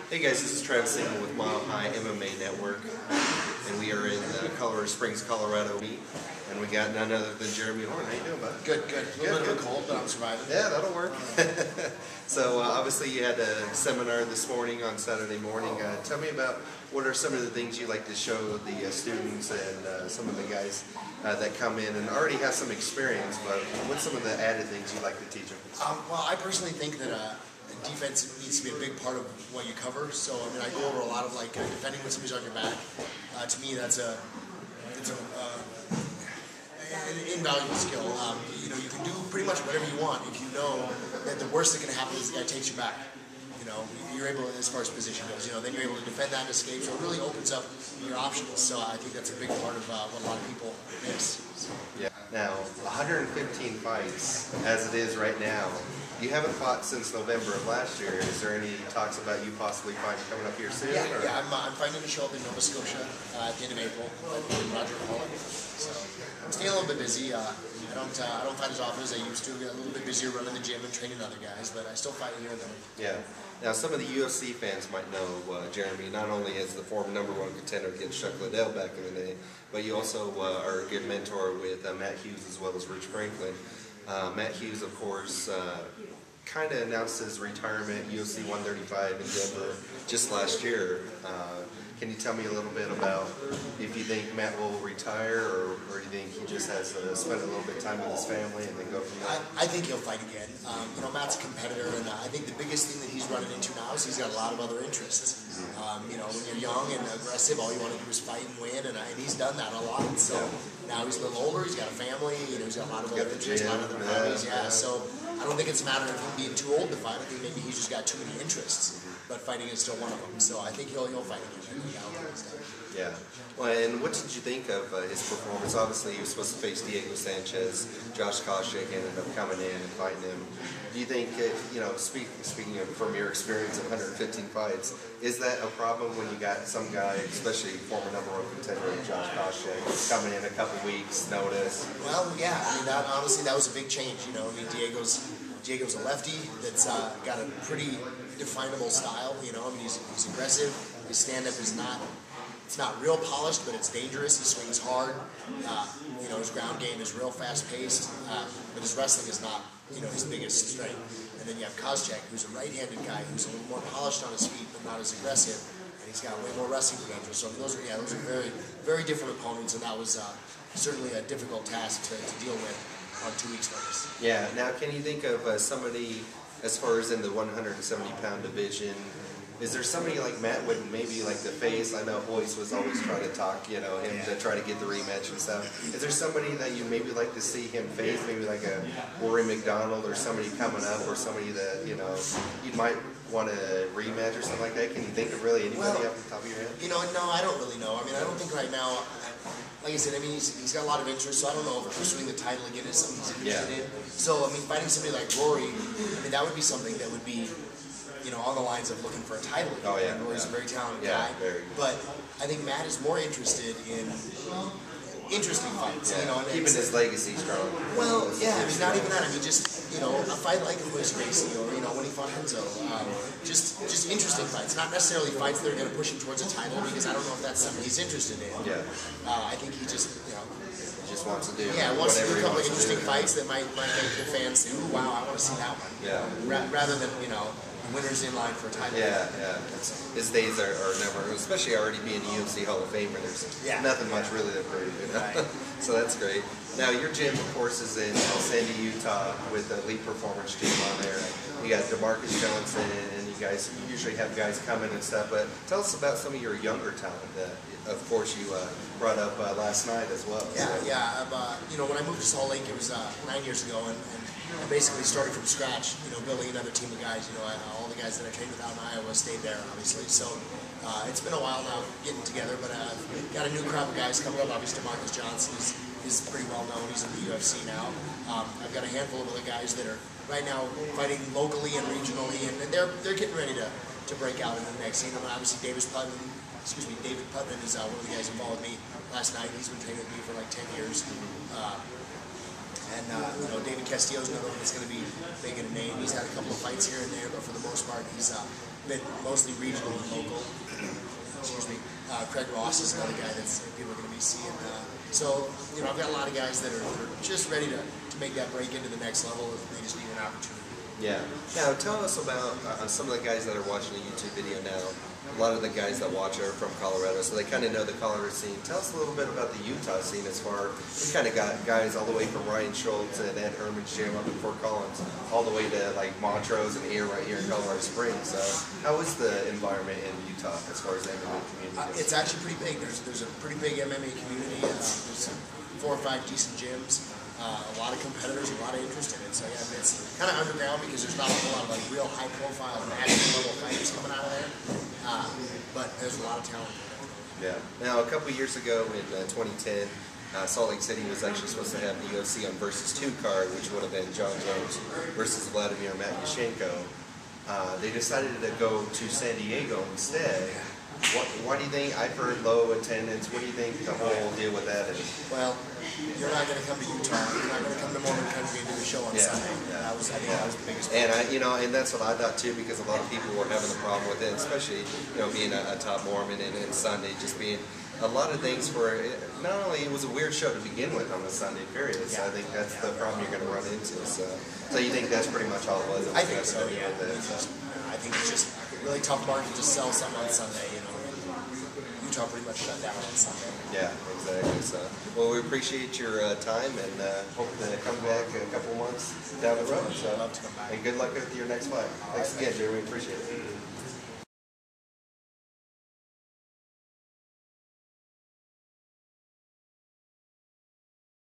Hey guys, this is Travis Single with High MMA Network, and we are in Colorado Springs, Colorado, and we got none other than Jeremy Horn. How you doing, bud? Good, good. A little bit of a cold, but I'm surviving. Yeah, that'll work. So obviously you had a seminar this morning on Saturday morning. Tell me about what are some of the things you like to show the students and some of the guys that come in and already have some experience, but what's some of the added things you like to teach them? Well, I personally think that defense needs to be a big part of what you cover. So I mean, I go over a lot of like defending when somebody's on your back. To me, that's an invaluable skill. You know, you can do pretty much whatever you want if you know that the worst that can happen is the guy takes you back. You know, you're able, as far as position goes, you know, then you're able to defend that and escape. So it really opens up your options. So I think that's a big part of what a lot of people miss. Yeah. Now, 115 fights as it is right now. You haven't fought since November of last year. Is there any talks about you possibly fighting coming up here soon? Yeah, yeah. I'm fighting to show up in Nova Scotia at the end of April in Roger Hall. So I'm staying a little bit busy. I don't fight as often as I used to. I get a little bit busier running the gym and training other guys, but I still fight here and there. Yeah. Now, some of the UFC fans might know Jeremy not only as the former #1 contender against Chuck Liddell back in the day, but you also are a good mentor with Matt Hughes as well as Rich Franklin. Matt Hughes, of course, kind of announced his retirement UFC 135 in Denver just last year. Can you tell me a little bit about if you think Matt will retire, or do you think he just has to spend a little bit of time with his family and then go from there? I think he'll fight again. You know, Matt's a competitor, and I think the biggest thing that he's running into now is he's got a lot of other interests. You know, when you're young and aggressive, all you want to do is fight and win, and he's done that a lot. So now he's a little older, he's got a family, you know, he's got a lot of other interests, a lot of other hobbies. Yeah, so I don't think it's a matter of him being too old to fight. I think maybe he's just got too many interests. But fighting is still one of them, so I think he'll fight again. Yeah. Well, and what did you think of his performance? Obviously, he was supposed to face Diego Sanchez. Josh Koscheck ended up coming in and fighting him. Do you think, you know, speaking of from your experience of 115 fights, is that a problem when you got some guy, especially former #1 contender Josh Koscheck, coming in a couple weeks notice? Well, yeah. I mean, honestly, that was a big change. You know, I mean, Diego's a lefty that's got a pretty definable style. You know, I mean, he's aggressive. His stand-up is it's not real polished, but it's dangerous. He swings hard. You know, his ground game is real fast-paced, but his wrestling is not, you know, his biggest strength. And then you have Koscheck, who's a right-handed guy who's a little more polished on his feet, but not as aggressive, and he's got way more wrestling credentials. So those are very, very different opponents, and that was certainly a difficult task to deal with on 2 weeks' notice. Yeah. Now, can you think of somebody, as far as in the 170-pound division, is there somebody like Matt would maybe like to face? I know Hoyce was always trying to talk, you know, him to try to get the rematch and stuff. Is there somebody that you maybe like to see him face? Maybe like a Rory McDonald or somebody coming up, or somebody that, you know, you might want a rematch or something like that? Can you think of really anybody off the top of your head? You know, no, I don't really know. I mean, I don't think right now. Like I said, I mean, he's got a lot of interest, so I don't know if pursuing the title again is something he's interested in. So, I mean, fighting somebody like Rory, I mean, that would be something that would be, you know, on the lines of looking for a title again. Oh, yeah. Rory's a very talented guy. But I think Matt is more interested in interesting fights. You know, and keeping his legacy strong. Well, yeah, I mean, not even that. I mean, just, you know, a fight like Royce Gracie, or, you know, when he fought Henzo. Just interesting fights. Not necessarily fights that are going to push him towards a title, because I don't know if that's something he's interested in. Yeah. I think he just, you know, just wants to do wants to do a couple of interesting fights that might make the fans say, ooh, wow, I want to see that one. Yeah. Rather than, you know, winners in line for a title. Yeah, yeah. His days are never, especially already being a UFC Hall of Famer, there's nothing much really to prove, you know? Right. So that's great. Now, your gym, of course, is in Sandy, Utah, with the Elite Performance Gym on there. You got DeMarcus Johnson, and you usually have guys coming and stuff, but tell us about some of your younger talent that, of course, you brought up last night as well. Yeah, so. Yeah. You know, when I moved to Salt Lake, it was 9 years ago, and I basically started from scratch, you know, building another team of guys. You know, all the guys that I trained with out in Iowa stayed there, obviously. So it's been a while now getting together, but I've got a new crop of guys coming up. Obviously, DeMarcus Johnson is pretty well known. He's in the UFC now. I've got a handful of other guys that are right now fighting locally and regionally, and they're getting ready to break out in the next scene. And obviously, David Putman is one of the guys who followed me last night. He's been training with me for like 10 years. And you know, David Castillo's another one that's going to be making a name. He's had a couple of fights here and there, but for the most part, he's been mostly regional and local. Excuse me. Craig Ross is another guy that's people are going to be seeing. So, I've got a lot of guys that are just ready to make that break into the next level. They just need an opportunity. Yeah. Now, tell us about some of the guys that are watching the YouTube video now. A lot of the guys that watch are from Colorado, so they kind of know the Colorado scene. Tell us a little bit about the Utah scene as far we kind of got guys all the way from Ryan Schultz and Ed Herman's gym up in Fort Collins, all the way to like Montrose and here right here in Colorado Springs. So, how is the environment in Utah as far as the MMA community goes? It's actually pretty big. There's a pretty big MMA community. There's 4 or 5 decent gyms. A lot of competitors, a lot of interest in it. So yeah, it's kind of underground because there's not a whole lot of like real high-profile national level fighters coming out of there. But there's a lot of talent. Yeah. Now, a couple years ago in 2010, Salt Lake City was actually supposed to have the UFC on Versus 2 card, which would have been John Jones versus Vladimir Matyushenko. They decided to go to San Diego instead. Why do you think? I've heard low attendance. What do you think the whole deal with that is? Well, you're not going to come to Utah. You're not going to come to Mormon Country and do a show on Sunday. I think that was the biggest problem. And that's what I thought too, because a lot of people were having the problem with it, especially being a top Mormon and Sunday just being a lot of things where not only it was a weird show to begin with on a Sunday period. So I think that's the problem you're going to run into. So you think that's pretty much all it was? I think so. Yeah. I think it's just a really tough market to sell something on Sunday. Utah pretty much shut down on Sunday. Yeah, exactly. So, well, we appreciate your time and hope to come back in a couple months down the road. So, I'd love to come back. And good luck with your next fight. Thanks again, Jeremy. Appreciate it.